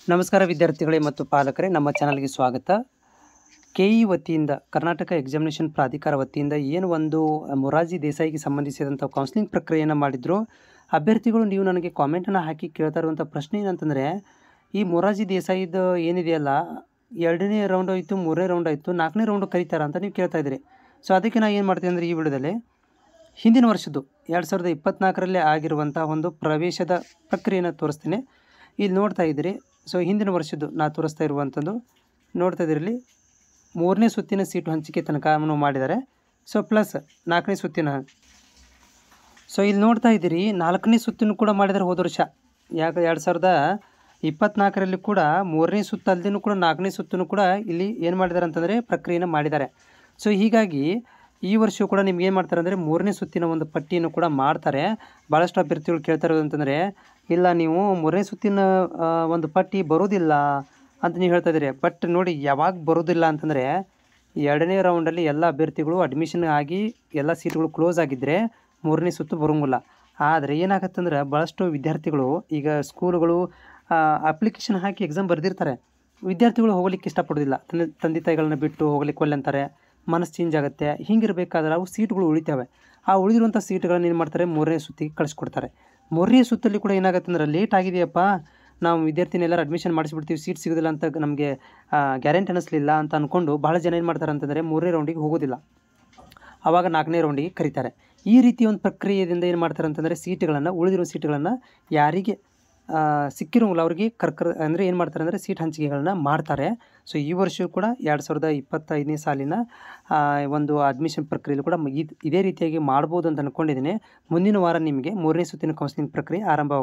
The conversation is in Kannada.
ನಮಸ್ಕಾರ ವಿದ್ಯಾರ್ಥಿಗಳೇ ಮತ್ತು ಪಾಲಕರೇ, ನಮ್ಮ ಚಾನಲ್ಗೆ ಸ್ವಾಗತ. ಕೆಇ ವತಿಯಿಂದ ಕರ್ನಾಟಕ ಎಕ್ಸಾಮಿನೇಷನ್ ಪ್ರಾಧಿಕಾರ ವತಿಯಿಂದ ಏನು ಒಂದು ಮೊರಾರ್ಜಿ ದೇಸಾಯಿಗೆ ಸಂಬಂಧಿಸಿದಂಥ ಕೌನ್ಸಿಲಿಂಗ್ ಪ್ರಕ್ರಿಯೆಯನ್ನು ಮಾಡಿದ್ರು ಅಭ್ಯರ್ಥಿಗಳು. ನೀವು ನನಗೆ ಕಾಮೆಂಟನ್ನು ಹಾಕಿ ಕೇಳ್ತಾ ಇರುವಂಥ ಪ್ರಶ್ನೆ ಏನಂತಂದರೆ, ಈ ಮೊರಾರ್ಜಿ ದೇಸಾಯಿದು ಏನಿದೆಯಲ್ಲ, 2ನೇ ರೌಂಡ್ ಆಯಿತು, 3ನೇ ರೌಂಡ್ ಆಯಿತು, 4ನೇ ರೌಂಡು ಕರೀತಾರ ಅಂತ ನೀವು ಕೇಳ್ತಾ ಇದ್ದೀರಿ. ಸೊ ಅದಕ್ಕೆ ನಾನು ಏನು ಮಾಡ್ತೀನಿ ಅಂದರೆ, ಈ ವಿಡಿಯೋದಲ್ಲಿ ಹಿಂದಿನ ವರ್ಷದ್ದು 2024ರಲ್ಲಿ ಆಗಿರುವಂಥ ಒಂದು ಪ್ರವೇಶದ ಪ್ರಕ್ರಿಯೆಯನ್ನು ತೋರಿಸ್ತೀನಿ. ಇಲ್ಲಿ ನೋಡ್ತಾ ಇದ್ದೀರಿ. ಸೊ ಹಿಂದಿನ ವರ್ಷದ್ದು ನಾ ತೋರಿಸ್ತಾ ಇರುವಂಥದ್ದು ನೋಡ್ತಾ ಇದ್ದೀರಲ್ಲಿ 3ನೇ ಸುತ್ತಿನ ಸೀಟು ಹಂಚಿಕೆ ತನಕವನ್ನು ಮಾಡಿದ್ದಾರೆ. ಸೊ ಪ್ಲಸ್ 4ನೇ ಸುತ್ತಿನ. ಸೊ ಇಲ್ಲಿ ನೋಡ್ತಾ ಇದ್ದೀರಿ 4ನೇ ಸುತ್ತನ್ನು ಕೂಡ ಮಾಡಿದ್ದಾರೆ ಹೋದ ವರ್ಷ. 2024ರಲ್ಲಿ ಕೂಡ 3ನೇ ಸುತ್ತು ಅಲ್ಲದೇ ಕೂಡ 4ನೇ ಸುತ್ತನ್ನು ಕೂಡ ಇಲ್ಲಿ ಏನು ಮಾಡಿದ್ದಾರೆ ಅಂತಂದರೆ ಪ್ರಕ್ರಿಯೆಯನ್ನು ಮಾಡಿದ್ದಾರೆ. ಸೊ ಹೀಗಾಗಿ ಈ ವರ್ಷವೂ ಕೂಡ ನಿಮ್ಗೆ ಏನು ಮಾಡ್ತಾರೆ ಅಂದರೆ 3ನೇ ಸುತ್ತಿನ ಒಂದು ಪಟ್ಟಿಯನ್ನು ಕೂಡ ಮಾಡ್ತಾರೆ. ಭಾಳಷ್ಟು ಅಭ್ಯರ್ಥಿಗಳು ಕೇಳ್ತಾ ಇರೋದು ಅಂತಂದರೆ, ಇಲ್ಲ ನೀವು 3ನೇ ಸುತ್ತಿನ ಒಂದು ಪಟ್ಟಿ ಬರೋದಿಲ್ಲ ಅಂತ ನೀವು ಹೇಳ್ತಾ ಇದ್ದೀರಿ. ಬಟ್ ನೋಡಿ, ಯಾವಾಗ ಬರೋದಿಲ್ಲ ಅಂತಂದರೆ 2ನೇ ರೌಂಡಲ್ಲಿ ಎಲ್ಲ ಅಭ್ಯರ್ಥಿಗಳು ಅಡ್ಮಿಷನ್ ಆಗಿ ಎಲ್ಲ ಸೀಟ್ಗಳು ಕ್ಲೋಸ್ ಆಗಿದ್ದರೆ 3ನೇ ಸುತ್ತು ಬರೋಂಗಿಲ್ಲ. ಆದರೆ ಏನಾಗತ್ತಂದ್ರೆ, ಭಾಳಷ್ಟು ವಿದ್ಯಾರ್ಥಿಗಳು ಈಗ ಸ್ಕೂಲುಗಳು ಅಪ್ಲಿಕೇಶನ್ ಹಾಕಿ ಎಕ್ಸಾಮ್ ಬರೆದಿರ್ತಾರೆ. ವಿದ್ಯಾರ್ಥಿಗಳು ಹೋಗ್ಲಿಕ್ಕೆ ಇಷ್ಟಪಡೋದಿಲ್ಲ. ತಂದೆ ತಾಯಿಗಳನ್ನ ಬಿಟ್ಟು ಹೋಗ್ಲಿಕ್ಕೆ ಒಲ್ಲೆ ಅಂತಾರೆ. ಮನಸ್ಸು ಚೇಂಜ್ ಆಗುತ್ತೆ. ಹಿಂಗಿರಬೇಕಾದ್ರೆ ಅವು ಸೀಟ್ಗಳು ಉಳಿತವೆ. ಆ ಉಳಿದಿರುವಂಥ ಸೀಟ್ಗಳನ್ನ ಏನು ಮಾಡ್ತಾರೆ, 3ನೇ ಸುತ್ತಿಗೆ ಕಳಿಸ್ಕೊಡ್ತಾರೆ. 3ನೇ ಸುತ್ತಲ್ಲಿ ಕೂಡ ಏನಾಗುತ್ತೆ ಅಂದ್ರೆ, ಲೇಟ್ ಆಗಿದೆಯಪ್ಪ, ನಾವು ವಿದ್ಯಾರ್ಥಿನ ಎಲ್ಲರೂ ಅಡ್ಮಿಷನ್ ಮಾಡಿಸ್ಬಿಡ್ತೀವಿ, ಸೀಟ್ ಸಿಗೋದಿಲ್ಲ ಅಂತ ನಮಗೆ ಗ್ಯಾರಂಟಿ ಅನ್ನಿಸ್ಲಿಲ್ಲ ಅಂತ ಅಂದ್ಕೊಂಡು ಭಾಳ ಜನ ಏನು ಮಾಡ್ತಾರೆ ಅಂತಂದರೆ 3ನೇ ರೌಂಡಿಗೆ ಹೋಗೋದಿಲ್ಲ. ಆವಾಗ 4ನೇ ರೌಂಡಿಗೆ ಕರೀತಾರೆ. ಈ ರೀತಿ ಒಂದು ಪ್ರಕ್ರಿಯೆಯಿಂದ ಏನು ಮಾಡ್ತಾರೆ ಅಂತಂದರೆ, ಸೀಟ್ಗಳನ್ನು ಉಳಿದಿರೋ ಸೀಟ್ಗಳನ್ನು ಯಾರಿಗೆ ಸಿಕ್ಕಿರೋಂಗಿಲ್ಲ ಅವ್ರಿಗೆ ಅಂದರೆ ಏನು ಮಾಡ್ತಾರೆ ಅಂದರೆ ಸೀಟ್ ಹಂಚಿಕೆಗಳನ್ನ ಮಾಡ್ತಾರೆ. ಸೊ ಈ ವರ್ಷವೂ ಕೂಡ 2025ನೇ ಸಾಲಿನ ಒಂದು ಅಡ್ಮಿಷನ್ ಪ್ರಕ್ರಿಯೆಯಲ್ಲಿ ಕೂಡ ಇದೇ ರೀತಿಯಾಗಿ ಮಾಡ್ಬೋದು ಅಂತ ಅಂದ್ಕೊಂಡಿದ್ದೀನಿ. ಮುಂದಿನ ವಾರ ನಿಮಗೆ 3ನೇ ಸುತ್ತಿನ ಕೌನ್ಸಿಲಿಂಗ್ ಪ್ರಕ್ರಿಯೆ ಆರಂಭವಾಗುತ್ತೆ.